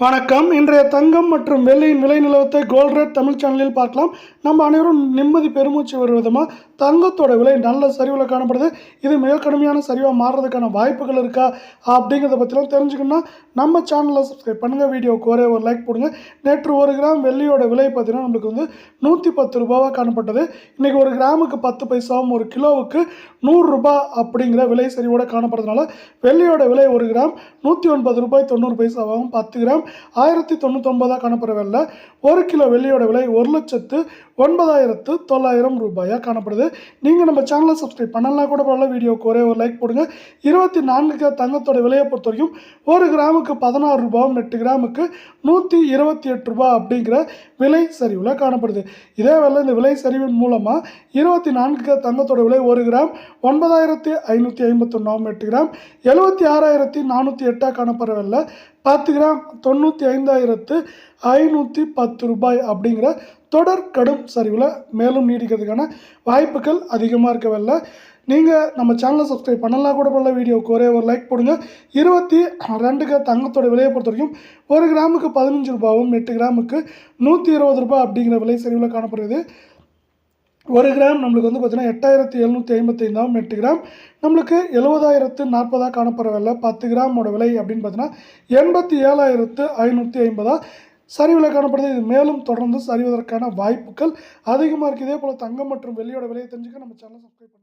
வணக்கம். இன்றைய தங்கம் மற்றும் வெள்ளியின் விலை நிலவரத்தை கோல்ட் ரேட் தமிழ் சேனலில் பார்க்கலாம். நம்ம அனைவரும் நிம்மதி பெருமூச்சு வரும் விதமாக தங்கத்தோட விலை நல்ல சரிவில் காணப்படுது. இது மிக கடுமையான சரிவாக மாறுறதுக்கான வாய்ப்புகள் இருக்கா அப்படிங்கிறத பற்றிலாம் தெரிஞ்சுக்கணும்னா நம்ம சேனலை சப்ஸ்கிரைப் பண்ணுங்கள். வீடியோவுக்கு ஒரே ஒரு லைக் போடுங்க. நேற்று 1 கிராம் வெள்ளியோட விலை பார்த்தீங்கன்னா நம்மளுக்கு வந்து 110 ரூபாவாக காணப்பட்டது. இன்றைக்கி 1 கிராமுக்கு 10 பைசாவும் 1 கிலோவுக்கு 100 ரூபாய் அப்படிங்கிற விலை சரிவோடு காணப்படுறதுனால வெள்ளியோட விலை 1 கிராம் 109 ரூபாய் 90 பைசாவாகவும் 10 கிராம் 1099 காணப்படுறவில்லை. 1 கிலோ வெள்ளியோட விலை 1,09,900 ரூபாயாக காணப்படுது. நீங்கள் நம்ம சேனலை சப்ஸ்கிரைப் பண்ணலாம் கூட பரவாயில்ல. வீடியோக்கு ஒரே ஒரு லைக் போடுங்க. 24 தங்கத்தோட விலையை பொறுத்த வரைக்கும் 1 கிராமுக்கு 16 ரூபாயும் 8 கிராமுக்கு 128 ரூபாய் அப்படிங்கிற விலை சரிவில் காணப்படுது. இதே வேலை இந்த விலை சரிவின் மூலமாக 24 தங்கத்தோட விலை 1 கிராம் 9,551 8 கிராம் 76,408 காணப்படவில்லை. 10 கிராம் 95,510 ரூபாய் அப்படிங்கிற தொடர் கடும் சரிவில் மேலும் நீடிக்கிறதுக்கான வாய்ப்புகள் அதிகமாக இருக்கவில்லை. நீங்கள் நம்ம சேனலை சப்ஸ்கிரைப் பண்ணலாம் கூட பரவாயில்ல. வீடியோவுக்கு ஒரே ஒரு லைக் போடுங்க. 22 தங்கத்தோட விலையை பொறுத்த வரைக்கும் 1 கிராமுக்கு 15 ரூபாயும் 8 கிராமுக்கு 120 ரூபாய் அப்படிங்கிற விலை சரிவில் காணப்படுகிறது. 1 கிராம் நம்மளுக்கு வந்து பார்த்தீங்கன்னா 8,755 8 கிராம் நம்மளுக்கு 70,040 காணப்படவில்லை. 10 கிராமோட விலை அப்படின்னு பார்த்தீங்கன்னா 87,550 சரிவில் காணப்படுது. இது மேலும் தொடர்ந்து சரிவதற்கான வாய்ப்புகள் அதிகமாக இருக்குது. இதே போல் தங்கம் மற்றும் வெள்ளியோட விலையை தெரிஞ்சுக்க நம்ம சேனலை சப்ஸ்கிரைப் பண்ணுங்கள்.